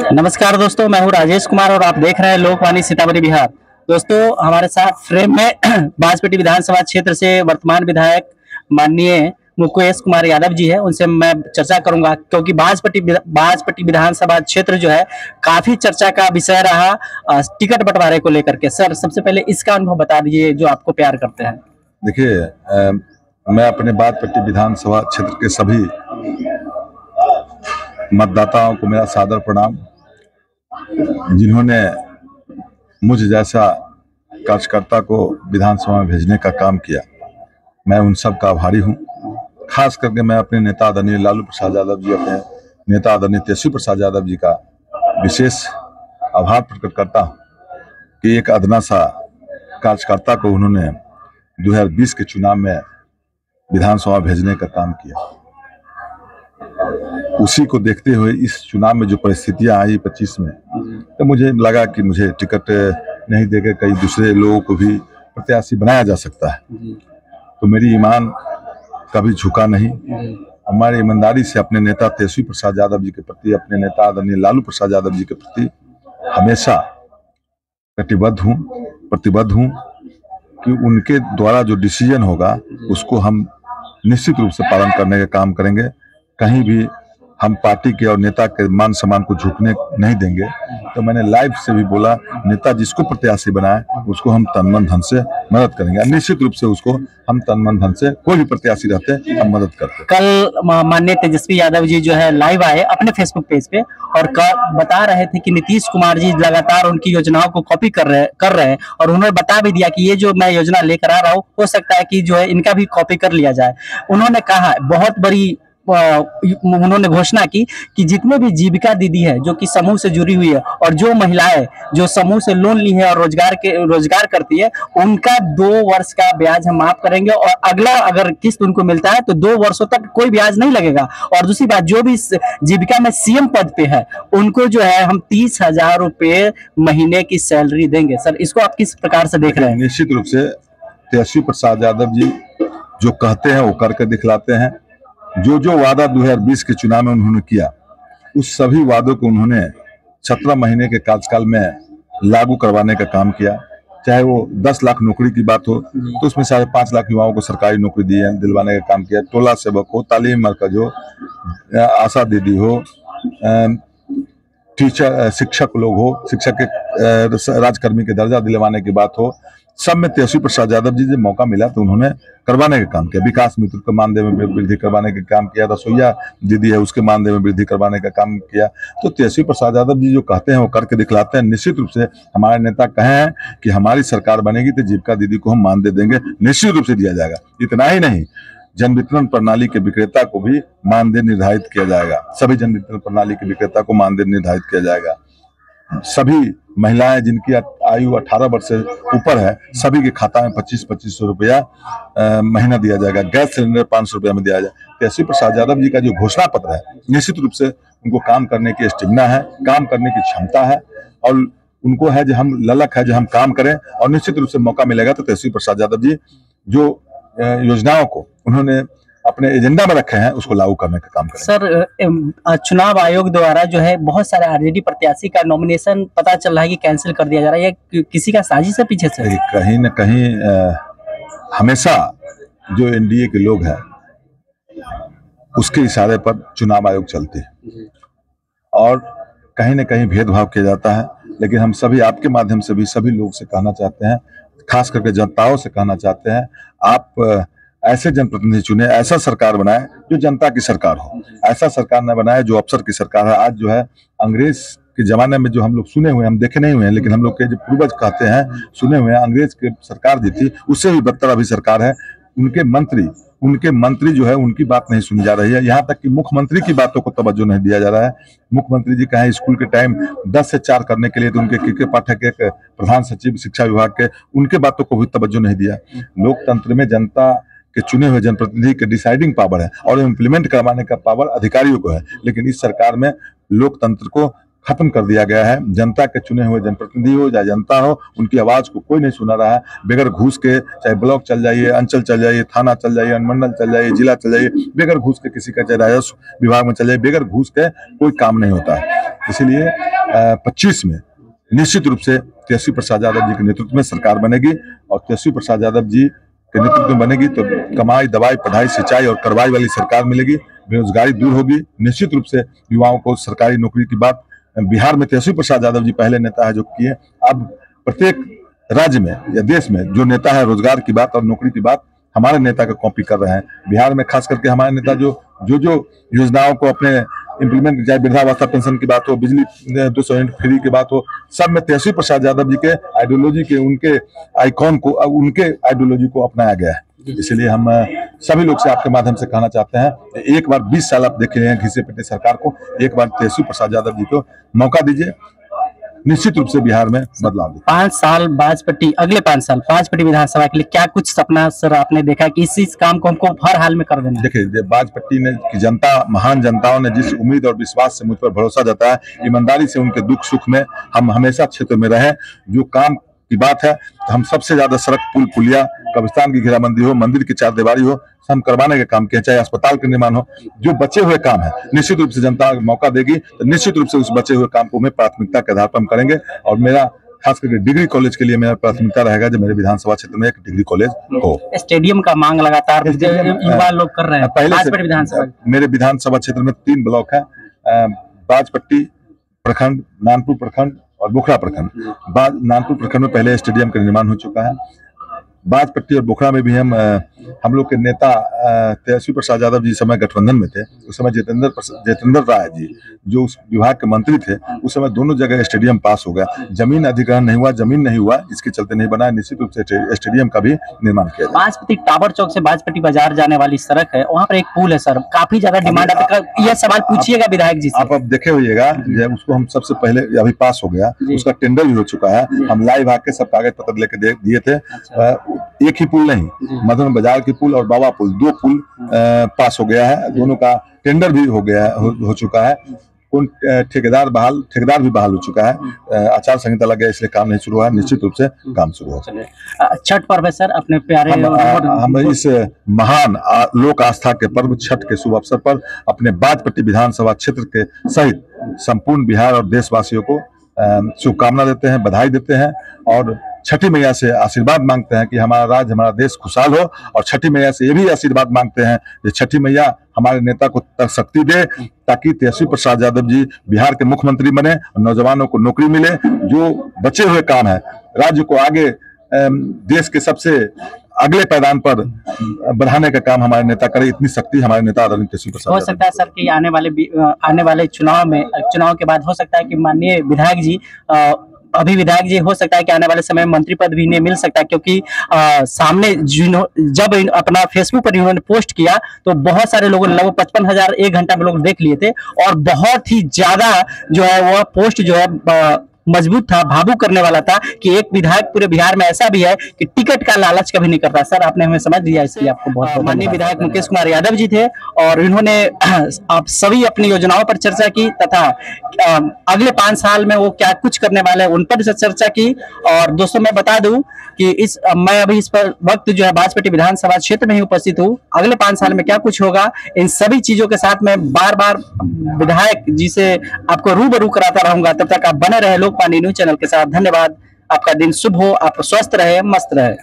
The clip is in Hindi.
नमस्कार दोस्तों, मैं हूं राजेश कुमार और आप देख रहे हैं लोकवाणी सीतामढ़ी बिहार। दोस्तों, हमारे साथ फ्रेम में बाजपेटी विधानसभा क्षेत्र से वर्तमान विधायक माननीय मुकेश कुमार यादव जी है। उनसे मैं चर्चा करूंगा क्योंकि बाजपेटी विधानसभा क्षेत्र जो है काफी चर्चा का विषय रहा टिकट बंटवारे को लेकर के। सर, सबसे पहले इसका अनुभव बता दीजिए जो आपको प्यार करते हैं। देखिए, मैं अपने बाजपेटी विधानसभा क्षेत्र के सभी मतदाताओं को मेरा सादर प्रणाम। जिन्होंने मुझ जैसा कार्यकर्ता को विधानसभा में भेजने का काम किया, मैं उन सब का आभारी हूं। खास करके मैं अपने नेता आदरणीय लालू प्रसाद यादव जी, अपने नेता आदरणीय तेजस्वी प्रसाद यादव जी का विशेष आभार प्रकट करता हूं कि एक अदना सा कार्यकर्ता को उन्होंने 2020 के चुनाव में विधानसभा भेजने का काम किया। उसी को देखते हुए इस चुनाव में जो परिस्थितियां आई 25 में, तो मुझे लगा कि मुझे टिकट नहीं देकर कई दूसरे लोगों को भी प्रत्याशी बनाया जा सकता है। तो मेरी ईमान कभी झुका नहीं। हमारी ईमानदारी से अपने नेता तेजस्वी प्रसाद यादव जी के प्रति, अपने नेता आदरणीय लालू प्रसाद यादव जी के प्रति हमेशा प्रतिबद्ध हूँ कि उनके द्वारा जो डिसीजन होगा उसको हम निश्चित रूप से पालन करने का काम करेंगे। कहीं भी हम पार्टी के और नेता के मान सम्मान को झुकने नहीं देंगे। तो मैंने लाइव से भी बोला, नेता जिसको प्रत्याशी बनाए उसको हम तन मन धन से मदद करेंगे। निश्चित रूप से उसको हम तन मन धन से, कोई भी प्रत्याशी रहते हम मदद करते। कल माननीय तेजस्वी यादव जी जो है लाइव आए अपने फेसबुक पेज पे और बता रहे थे कि नीतीश कुमार जी लगातार उनकी योजनाओं को कॉपी कर रहे हैं और उन्होंने बता भी दिया कि ये जो मैं योजना लेकर आ रहा हूँ हो सकता है कि जो है इनका भी कॉपी कर लिया जाए। उन्होंने कहा, बहुत बड़ी उन्होंने घोषणा की कि जितने भी जीविका दीदी है जो कि समूह से जुड़ी हुई है और जो महिलाएं जो समूह से लोन ली है और रोजगार करती है, उनका 2 वर्ष का ब्याज हम माफ करेंगे और अगला अगर किस्त उनको मिलता है तो 2 वर्षों तक कोई ब्याज नहीं लगेगा। और दूसरी बात, जो भी जीविका में सीएम पद पे है उनको जो है हम 30,000 रुपए महीने की सैलरी देंगे। सर, इसको आप किस प्रकार से देख रहे हैं? निश्चित रूप से तेजस्वी प्रसाद यादव जी जो कहते हैं वो करके दिखलाते हैं। जो वादा 2020 के चुनाव में उन्होंने किया, उस सभी वादों को उन्होंने 17 महीने के कार्यकाल में लागू करवाने का काम किया। चाहे वो 10 लाख नौकरी की बात हो तो उसमें 5.5 लाख युवाओं को सरकारी नौकरी दिलवाने का काम किया। टोला सेवक हो, तालीम मरकज हो, आशा दीदी हो, टीचर शिक्षक लोग हो, शिक्षक के राजकर्मी के दर्जा दिलवाने की बात हो, सब में तेजस्वी प्रसाद यादव जी जब मौका मिला तो उन्होंने करवाने का काम किया। विकास मित्र का मानदेय में वृद्धि करवाने का काम किया। रसोईया दीदी है उसके मानदेय में वृद्धि करवाने का काम किया। तो तेजस्वी प्रसाद यादव जी जो कहते हैं वो करके दिखलाते हैं। निश्चित रूप से हमारे नेता कहे हैं कि हमारी सरकार बनेगी तो जीविका दीदी को हम मानदेय देंगे, निश्चित रूप से दिया जाएगा। इतना ही नहीं, जन वितरण प्रणाली के विक्रेता को भी मानदेय निर्धारित किया जाएगा। सभी जन वितरण प्रणाली के विक्रेता को मानदेय निर्धारित किया जाएगा। सभी महिलाएं जिनकी आयु 18 वर्ष से ऊपर है, सभी के खाता में 2500 रुपया महीना दिया जाएगा। गैस सिलेंडर 500 रुपया में दिया जाएगा। तेजस्वी प्रसाद यादव जी का जो घोषणा पत्र है, निश्चित रूप से उनको काम करने की स्टेमिना है, काम करने की क्षमता है और उनको है जो हम ललक है जो हम काम करें। और निश्चित रूप से मौका मिलेगा तो तेजस्वी प्रसाद यादव जी जो योजनाओं को उन्होंने अपने एजेंडा में रखे हैं उसको लागू करने का काम करें। सर, चुनाव आयोग द्वारा जो है बहुत सारे आरजेडी प्रत्याशी का नॉमिनेशन पता चल रहा है कि कैंसिल कर दिया जा रहा है। ये किसी का साजिश है पीछे से? कहीं न कहीं हमेशा जो एनडीए के लोग हैं उसके इशारे पर चुनाव आयोग चलते हैं और कहीं न कहीं भेदभाव किया जाता है। लेकिन हम सभी आपके माध्यम से भी सभी लोग से कहना चाहते हैं, खास करके जनताओं से कहना चाहते हैं, आप ऐसे जनप्रतिनिधि चुने, ऐसा सरकार बनाए जो जनता की सरकार हो। ऐसा सरकार न बनाए जो अफसर की सरकार है। आज जो है अंग्रेज के जमाने में जो हम लोग सुने हुए, हम देखे नहीं हुए हैं, लेकिन हम लोग के जो पूर्वज कहते हैं सुने हुए हैं, अंग्रेज की सरकार जो थी उससे भी बदतर अभी सरकार है। उनके मंत्री जो है उनकी बात नहीं सुनी जा रही है। यहाँ तक कि मुख्यमंत्री की बातों को तवज्जो नहीं दिया जा रहा है। मुख्यमंत्री जी कहें स्कूल के टाइम 10 से 4 करने के लिए तो उनके के पाठक एक प्रधान सचिव शिक्षा विभाग के, उनके बातों को भी तवज्जो नहीं दिया। लोकतंत्र में जनता के चुने हुए जनप्रतिनिधि के डिसाइडिंग पावर है और इम्प्लीमेंट करवाने का पावर अधिकारियों को है। लेकिन इस सरकार में लोकतंत्र को खत्म कर दिया गया है। जनता के चुने हुए जनप्रतिनिधि हो या जनता हो, उनकी आवाज को कोई नहीं सुना रहा है। बगैर घूस के चाहे ब्लॉक चल जाइए, अंचल चल जाइए, थाना चल जाइए, अनुमंडल चल जाइए, जिला चल जाइए, बगैर घूस के किसी का चाहे राजस्व विभाग में चल जाइए, बगैर घूस के कोई काम नहीं होता है। इसलिए 25 में निश्चित रूप से तेजस्वी प्रसाद यादव जी के नेतृत्व में सरकार बनेगी, और तेजस्वी प्रसाद यादव जी के नेतृत्व में बनेगी तो कमाई, दवाई, पढ़ाई, सिंचाई और कार्रवाई वाली सरकार मिलेगी। बेरोजगारी दूर होगी। निश्चित रूप से युवाओं को सरकारी नौकरी की बात, बिहार में तेजस्वी प्रसाद यादव जी पहले नेता है जो किए, अब प्रत्येक राज्य में या देश में जो नेता है रोजगार की बात और नौकरी की बात हमारे नेता का कॉपी कर रहे हैं। बिहार में खास करके हमारे नेता जो योजनाओं को अपने इम्प्लीमेंट, चाहे वृद्धावस्था पेंशन की बात हो, बिजली 200 यूनिट फ्री की बात हो, सब में तेजस्वी प्रसाद यादव जी के आइडियोलॉजी के, उनके आइकॉन को, उनके आइडियोलॉजी को अपनाया गया है। इसलिए हम सभी लोग से आपके माध्यम से कहना चाहते हैं, एक बार 20 साल आप देखे हैं घिसे पिटे सरकार को, एक बार तेजस्वी प्रसाद यादव जी को मौका दीजिए, निश्चित रूप से बिहार में बदलाव होगा। 5 साल बाजपट्टी, अगले 5 साल बाजपट्टी विधानसभा के लिए क्या कुछ सपना सर आपने देखा कि इस काम को हमको हर हाल में कर देना? देखिए, बाजपट्टी ने की जनता, महान जनताओं ने जिस उम्मीद और विश्वास से मुझ पर भरोसा जताया, ईमानदारी से उनके दुख सुख में हम हमेशा क्षेत्र में रहे। जो काम की बात है तो हम सबसे ज्यादा सड़क, पुल, पुलिया, कब्रिस्तान की घेराबंदी हो, मंदिर की चारदीवारी हो, हम करवाने के काम किए, चाहे अस्पताल का निर्माण हो। जो बचे हुए काम है निश्चित रूप से जनता मौका देगी तो निश्चित रूप से उस बचे हुए काम को मैं प्राथमिकता के आधार पर हम करेंगे। और मेरा खास करके डिग्री कॉलेज के लिए मेरा प्राथमिकता रहेगा जो मेरे विधानसभा क्षेत्र में एक डिग्री कॉलेज हो। स्टेडियम का मांग लगातार युवा लोग कर रहे हैं। पहले से मेरे विधानसभा क्षेत्र में 3 ब्लॉक है, बाजपट्टी प्रखंड, नानपुर प्रखंड और बोखरा प्रखंड। नानपुर प्रखंड में पहले स्टेडियम का निर्माण हो चुका है। बाजपट्टी और बोखरा में भी हम लोग के नेता तेजस्वी प्रसाद यादव जी समय गठबंधन में थे, उस समय जितेंद्र राय जी जो उस विभाग के मंत्री थे, उस समय दोनों जगह स्टेडियम पास हो गया। जमीन अधिग्रहण नहीं हुआ, जमीन नहीं हुआ, इसके चलते नहीं बना। निश्चित रूप से स्टेडियम का भी निर्माण किया। बाजपट्टी टावर चौक से बाजपट्टी बाजार जाने वाली सड़क है, वहाँ पर एक पुल है सर, काफी ज्यादा डिमांड है। यह सवाल पूछिएगा विधायक जी से। आप अब देखे होइएगा, उसको हम सबसे पहले अभी पास हो गया, उसका टेंडर भी हो चुका है। हम लाइव आके सब कागज पत्र लेके दिए थे। एक ही पुल नहीं, मदन बाजार की पुल और बाबा पुल, 2 पुल पास हो गया है। दोनों का टेंडर भी हो गया हो चुका है। ठेकेदार भी बहाल हो चुका है। आचार संहिता लग गया इसलिए काम नहीं शुरू हुआ। निश्चित रूप से काम शुरू होगा। छठ पर्व है सर, अपने प्यारे हम इस महान लोक आस्था के पर्व छठ के शुभ अवसर पर अपने बाजपट्टी विधानसभा क्षेत्र के सहित संपूर्ण बिहार और देशवासियों को शुभकामना देते हैं, बधाई देते हैं और छठी मैया से आशीर्वाद मांगते हैं कि हमारा राज्य, हमारा देश खुशहाल हो। और छठी मैया से ये भी आशीर्वाद मांगते हैं कि छठी मैया हमारे नेता को शक्ति दे ताकि तेजस्वी प्रसाद यादव जी बिहार के मुख्यमंत्री बने, नौजवानों को नौकरी मिले। जो बचे हुए काम है, राज्य को आगे देश के सबसे अगले पैदान पर बढ़ाने का काम हमारे नेता करे, इतनी शक्ति हमारे नेता आदरणीय तेजस्वी प्रसाद। हो सकता है सर कि आने वाले चुनाव के बाद हो सकता है कि माननीय विधायक जी, अभी विधायक जी हो सकता है कि आने वाले समय में मंत्री पद भी इन्हें मिल सकता है, क्योंकि सामने जब अपना फेसबुक पर इन्होंने पोस्ट किया तो बहुत सारे लोगों ने, लगभग 55,000 एक घंटा में लोग देख लिए थे और बहुत ही ज्यादा जो है वह पोस्ट जो है मजबूत था, भावुक करने वाला था कि एक विधायक पूरे बिहार में ऐसा भी है कि टिकट का लालच कभी नहीं करता। सर आपने हमें समझ लिया, इसलिए आपको बहुत। माननीय विधायक मुकेश कुमार यादव जी थे और इन्होंने आप सभी अपनी योजनाओं पर चर्चा की तथा अगले 5 साल में वो क्या कुछ करने वाले हैं उन पर चर्चा की। और दोस्तों मैं बता दूं कि मैं अभी इस पर वक्त जो है बाजपट्टी विधानसभा क्षेत्र में ही उपस्थित हूँ। अगले 5 साल में क्या कुछ होगा, इन सभी चीजों के साथ मैं बार बार विधायक जी से आपको रूबरू कराता रहूंगा। तब तक आप बने रहे लोकवाणी न्यूज चैनल के साथ। धन्यवाद। आपका दिन शुभ हो, आप स्वस्थ रहे, मस्त रहे।